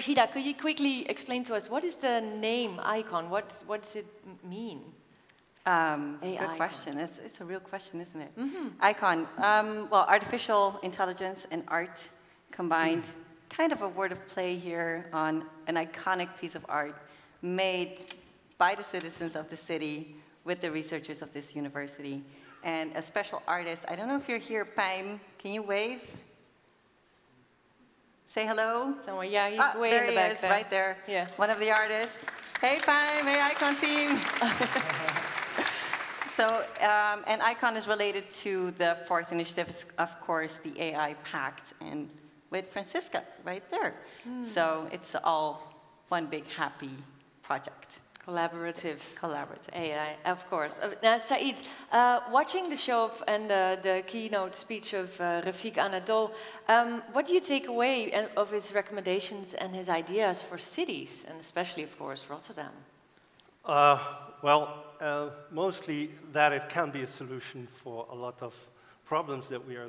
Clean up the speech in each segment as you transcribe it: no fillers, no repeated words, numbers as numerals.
Farshida, could you quickly explain to us, what is the name icon? What does it mean? Good question. It's a real question, isn't it? Icon. Well, artificial intelligence and art combined. Kind of a word of play here on an iconic piece of art made by the citizens of the city with the researchers of this university. And a special artist, I don't know if you're here, Paim, can you wave? Say hello. Somewhere, yeah, he's way in the back there. Right there. Yeah. One of the artists. Hey, Paim. Hey, Icon team. So, an icon is related to the fourth initiative, of course, the AI Pact, and with Francisca right there. So it's all one big happy project. Collaborative. Collaborative. AI, of course. Now, Said, watching the show and the keynote speech of Rafik Anadol, what do you take away of his recommendations and his ideas for cities, and especially, of course, Rotterdam? Mostly that it can be a solution for a lot of problems that we are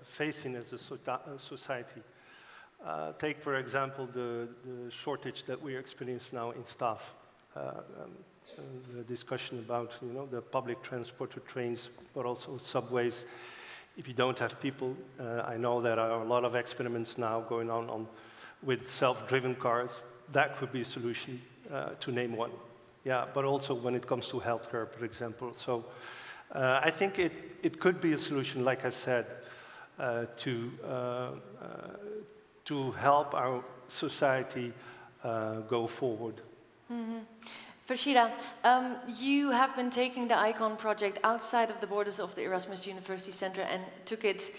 facing as a society. Take, for example, the shortage that we experience now in staff. The discussion about, you know, the public transport or trains, but also subways. If you don't have people, I know there are a lot of experiments now going on with self-driven cars. That could be a solution, to name one. Yeah, but also when it comes to healthcare, for example. So I think it could be a solution, like I said, to help our society go forward. Farshida, you have been taking the ICON project outside of the borders of the Erasmus University Center and took it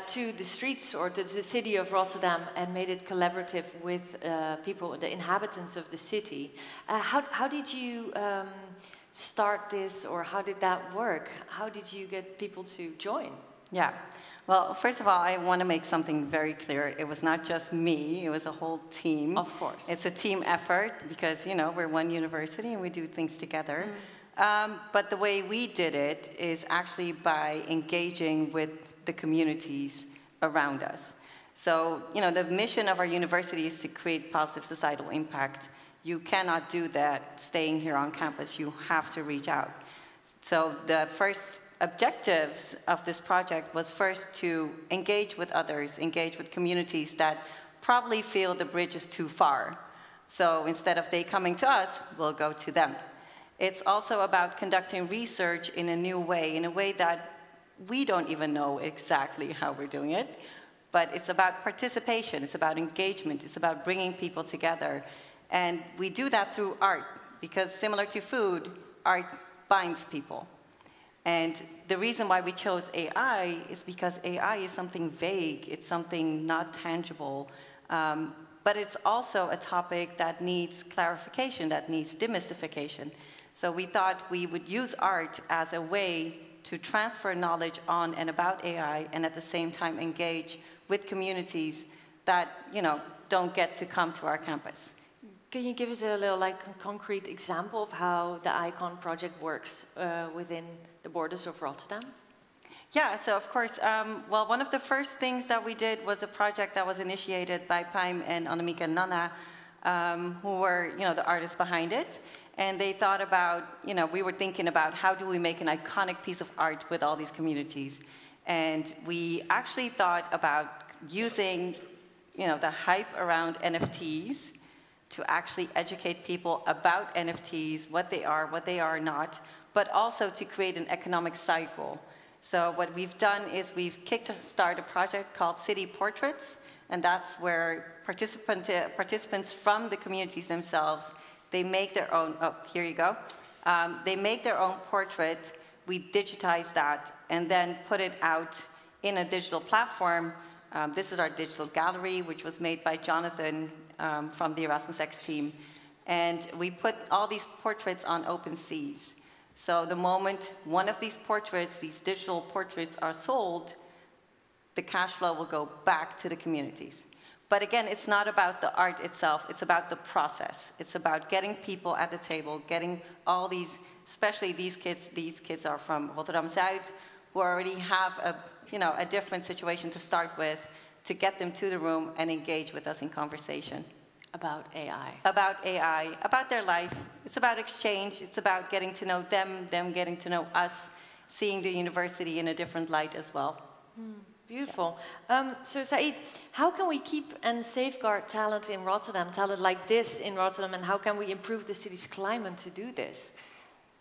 to the streets or to the city of Rotterdam and made it collaborative with people, the inhabitants of the city. How did you start this, or how did that work? How did you get people to join? Yeah. Well, first of all, I want to make something very clear. It was not just me, it was a whole team. Of course. It's a team effort because, you know, we're one university and we do things together. But the way we did it is actually by engaging with the communities around us. So, you know, the mission of our university is to create positive societal impact. You cannot do that staying here on campus. You have to reach out. So the first objectives of this project was first to engage with others, engage with communities that probably feel the bridge is too far. So instead of they coming to us, we'll go to them. It's also about conducting research in a new way, in a way that we don't even know exactly how we're doing it, but it's about participation, it's about engagement, it's about bringing people together. And we do that through art, because similar to food, art binds people. And the reason why we chose AI is because AI is something vague, it's something not tangible, but it's also a topic that needs clarification, that needs demystification. So we thought we would use art as a way to transfer knowledge on and about AI, and at the same time engage with communities that, you know, don't get to come to our campus. Can you give us a little, concrete example of how the ICON project works within the borders of Rotterdam? Yeah, so of course, well, one of the first things that we did was a project that was initiated by Paim and Annemieke and Nana, who were, you know, the artists behind it. And they thought about, you know, we were thinking about how do we make an iconic piece of art with all these communities. And we actually thought about using, you know, the hype around NFTs to actually educate people about NFTs, what they are not, but also to create an economic cycle. So what we've done is we've kickstarted a project called City Portraits, and that's where participants from the communities themselves, they make their own, oh, here you go. They make their own portrait, we digitize that, and then put it out in a digital platform. This is our digital gallery, which was made by Jonathan from the Erasmus X team. And we put all these portraits on OpenSeas. So the moment one of these portraits, these digital portraits are sold, the cash flow will go back to the communities. But again, it's not about the art itself, it's about the process. It's about getting people at the table, getting all these, especially these kids are from Rotterdam Zuid, who already have a different situation to start with, to get them to the room and engage with us in conversation. about AI? About AI, about their life. It's about exchange. It's about getting to know them, them getting to know us, seeing the university in a different light as well. Beautiful. So Said, how can we keep and safeguard talent in Rotterdam, talent like this in Rotterdam, and how can we improve the city's climate to do this?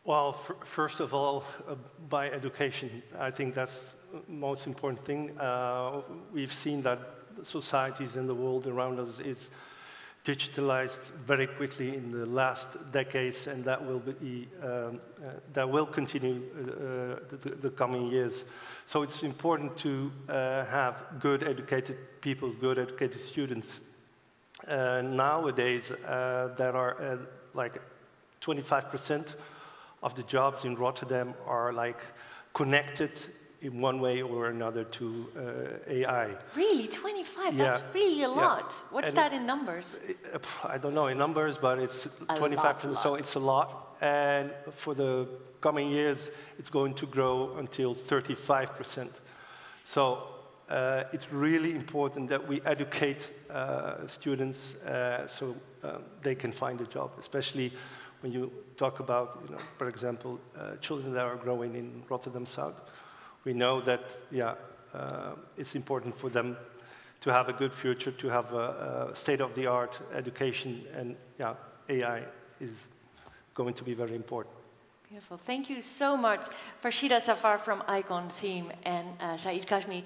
Well, first of all, by education. I think that's the most important thing. We've seen that societies in the world around us is digitalized very quickly in the last decades, and that will continue the coming years. So it's important to have good educated people, good educated students. Nowadays, there are like 25% of the jobs in Rotterdam are like connected in one way or another to AI. Really, 25? Yeah. That's really a lot. Yeah. What's And that in numbers? I don't know in numbers, but it's 25%, so it's a lot. And for the coming years, it's going to grow until 35%. So it's really important that we educate students so they can find a job, especially when you talk about, for example, children that are growing in Rotterdam South. We know that, it's important for them to have a good future, to have a state-of-the-art education, and AI is going to be very important. Beautiful. Thank you so much, Farshida Safar from ICON team and Said Kashmi.